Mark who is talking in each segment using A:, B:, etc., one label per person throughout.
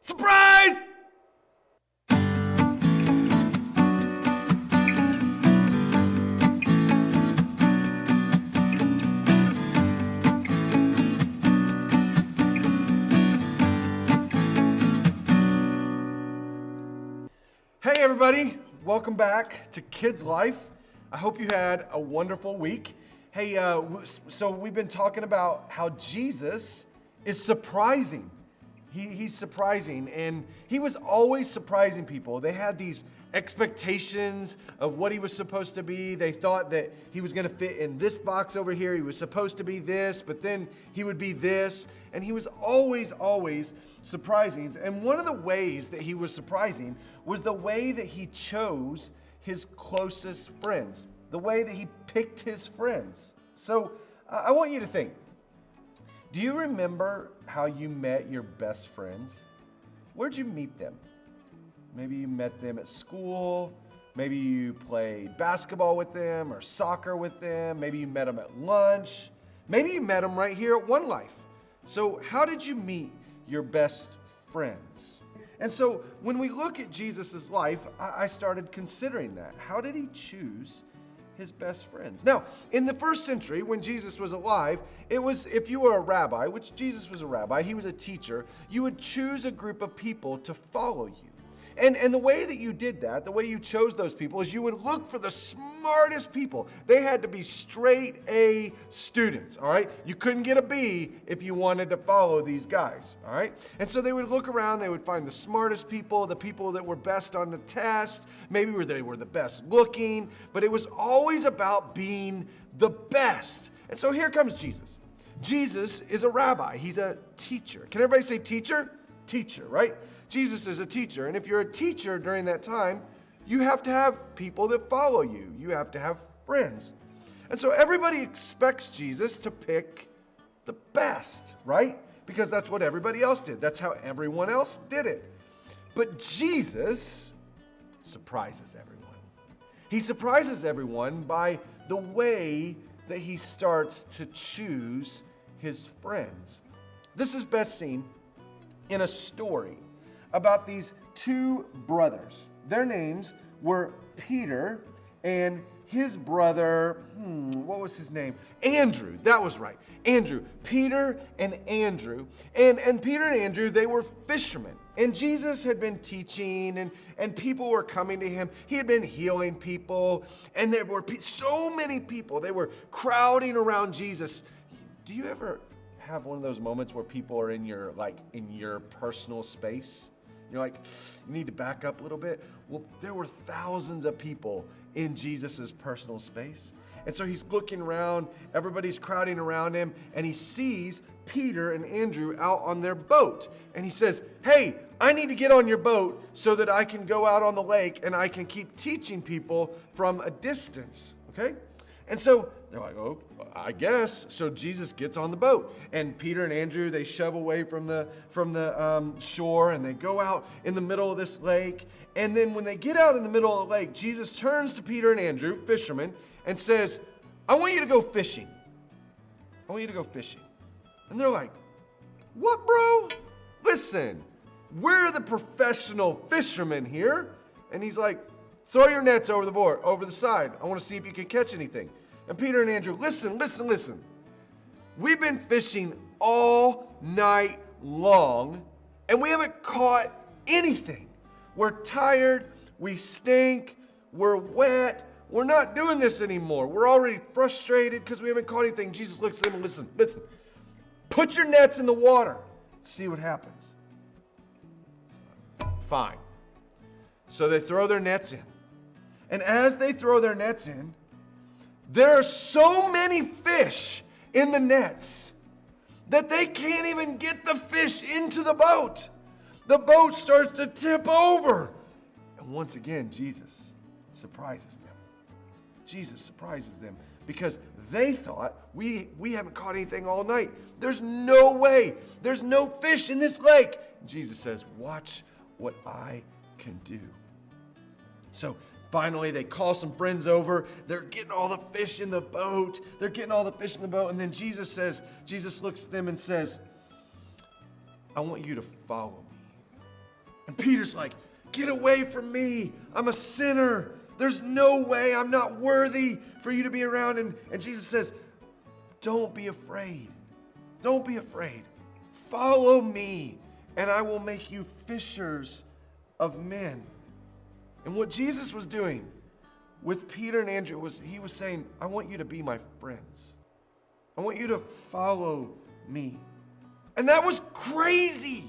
A: Surprise! Hey everybody, welcome back to Kids Life. I hope you had a wonderful week. Hey, so we've been talking about how Jesus is surprising. He's surprising, and he was always surprising people. They had these expectations of what he was supposed to be. They thought that he was going to fit in this box over here. He was supposed to be this, but then he would be this. And he was always surprising. And one of the ways that he was surprising was the way that he chose his closest friends, the way that he picked his friends. So I want you to think. Do you remember how you met your best friends? Where'd you meet them? Maybe you met them at school. Maybe you played basketball with them or soccer with them. Maybe you met them at lunch. Maybe you met them right here at One Life. So how did you meet your best friends? And so when we look at Jesus' life, I started considering that. How did he choose his best friends? Now, in the first century, when Jesus was alive, it was, if you were a rabbi, which Jesus was a rabbi, he was a teacher, you would choose a group of people to follow you. And the way that you did that, the way you chose those people, is you would look for the smartest people. They had to be straight A students, all right? You couldn't get a B if you wanted to follow these guys, all right? And so they would look around, they would find the smartest people, the people that were best on the test, maybe they were the best looking, but it was always about being the best. And so here comes Jesus. Jesus is a rabbi. He's a teacher. Can everybody say teacher? Teacher, right? Jesus is a teacher, and if you're a teacher during that time, you have to have people that follow you. You have to have friends. And so everybody expects Jesus to pick the best, right? Because that's what everybody else did. That's how everyone else did it. But Jesus surprises everyone. He surprises everyone by the way that he starts to choose his friends. This is best seen in a story about these two brothers. Their names were Peter and his brother, what was his name? Andrew, that was right. Andrew, Peter and Andrew. And Peter and Andrew, they were fishermen. And Jesus had been teaching and people were coming to him. He had been healing people and there were so many people. They were crowding around Jesus. Do you ever have one of those moments where people are in your personal space? You're like, you need to back up a little bit. Well, there were thousands of people in Jesus's personal space. And so he's looking around, everybody's crowding around him, and he sees Peter and Andrew out on their boat. And he says, hey, I need to get on your boat so that I can go out on the lake and I can keep teaching people from a distance, okay? And so they're like, oh, I guess. So Jesus gets on the boat, and Peter and Andrew, they shove away from the shore, and they go out in the middle of this lake. And then when they get out in the middle of the lake, Jesus turns to Peter and Andrew, fishermen, and says, I want you to go fishing. I want you to go fishing. And they're like, what, bro? Listen, we're the professional fishermen here. And he's like, throw your nets over the side. I want to see if you can catch anything. And Peter and Andrew, listen. We've been fishing all night long, and we haven't caught anything. We're tired, we stink, we're wet. We're not doing this anymore. We're already frustrated because we haven't caught anything. Jesus looks at them and listen. Put your nets in the water. See what happens. Fine. So they throw their nets in. And as they throw their nets in, there are so many fish in the nets that they can't even get the fish into the boat. The boat starts to tip over. And once again, Jesus surprises them. Jesus surprises them because they thought, we haven't caught anything all night. There's no way. There's no fish in this lake. Jesus says, watch what I can do. So finally, they call some friends over. They're getting all the fish in the boat. And then Jesus looks at them and says, I want you to follow me. And Peter's like, get away from me. I'm a sinner. There's no way. I'm not worthy for you to be around. And Jesus says, don't be afraid. Don't be afraid. Follow me, and I will make you fishers of men. And what Jesus was doing with Peter and Andrew was he was saying, I want you to be my friends. I want you to follow me. And that was crazy.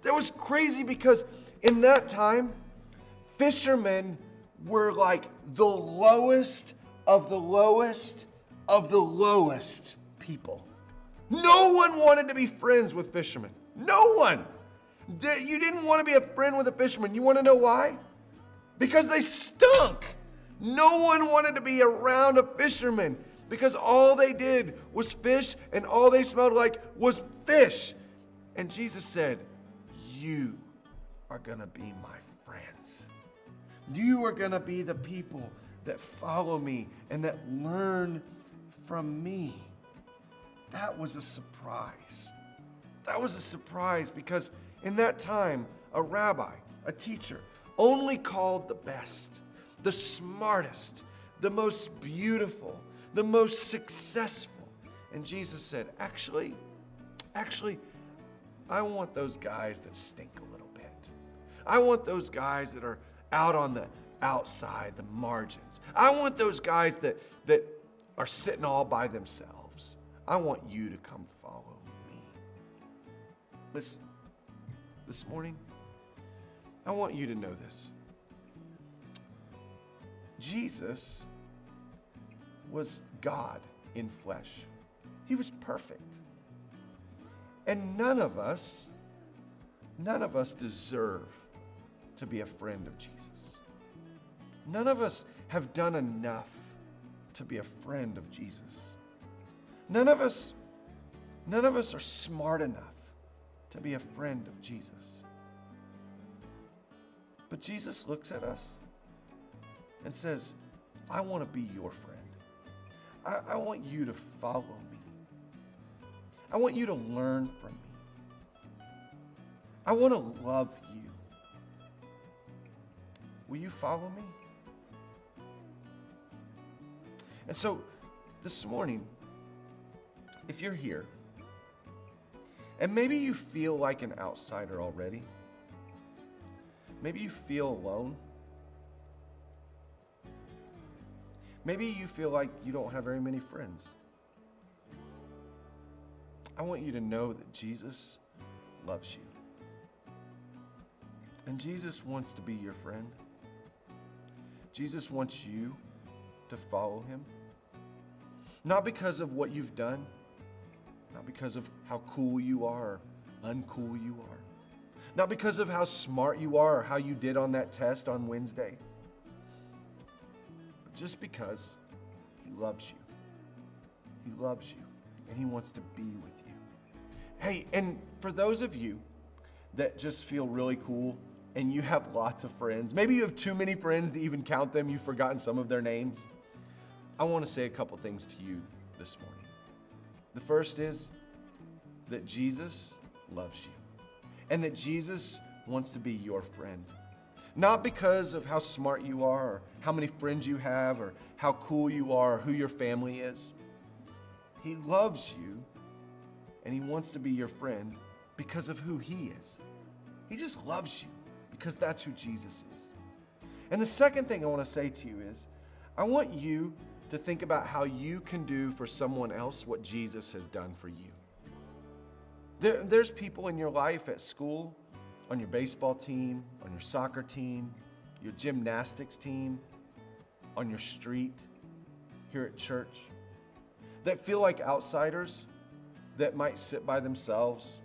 A: That was crazy because in that time, fishermen were like the lowest of the lowest of the lowest people. No one wanted to be friends with fishermen. No one. You didn't want to be a friend with a fisherman. You want to know why? Because they stunk. No one wanted to be around a fisherman because all they did was fish and all they smelled like was fish. And Jesus said, you are going to be my friends. You are going to be the people that follow me and that learn from me. That was a surprise. That was a surprise because in that time, a rabbi, a teacher, only called the best, the smartest, the most beautiful, the most successful. And Jesus said, actually, I want those guys that stink a little bit. I want those guys that are out on the outside, the margins. I want those guys that are sitting all by themselves. I want you to come follow me. Listen, this morning, I want you to know this. Jesus was God in flesh. He was perfect. And none of us deserve to be a friend of Jesus. None of us have done enough to be a friend of Jesus. None of us are smart enough to be a friend of Jesus. But Jesus looks at us and says, I want to be your friend. I want you to follow me. I want you to learn from me. I want to love you. Will you follow me? And so this morning, if you're here, and maybe you feel like an outsider already, maybe you feel alone, maybe you feel like you don't have very many friends, I want you to know that Jesus loves you. And Jesus wants to be your friend. Jesus wants you to follow him. Not because of what you've done, not because of how cool you are or uncool you are, not because of how smart you are or how you did on that test on Wednesday, but just because he loves you. He loves you, and he wants to be with you. Hey, and for those of you that just feel really cool and you have lots of friends, maybe you have too many friends to even count them, you've forgotten some of their names, I want to say a couple things to you this morning. The first is that Jesus loves you and that Jesus wants to be your friend. Not because of how smart you are or how many friends you have or how cool you are or who your family is. He loves you and he wants to be your friend because of who he is. He just loves you because that's who Jesus is. And the second thing I want to say to you is, I want you to think about how you can do for someone else what Jesus has done for you. There's people in your life at school, on your baseball team, on your soccer team, your gymnastics team, on your street, here at church, that feel like outsiders, that might sit by themselves.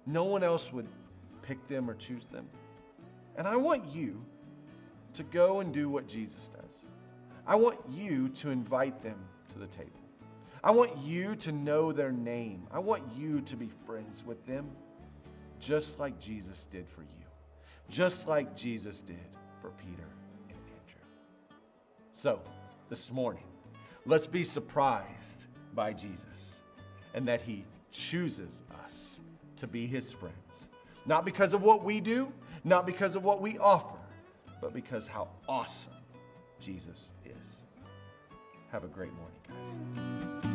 A: No one else would pick them or choose them. And I want you to go and do what Jesus does. I want you to invite them to the table. I want you to know their name. I want you to be friends with them, just like Jesus did for you, just like Jesus did for Peter and Andrew. So, this morning, let's be surprised by Jesus and that he chooses us to be his friends. Not because of what we do, not because of what we offer, but because how awesome Jesus is. Have a great morning, guys.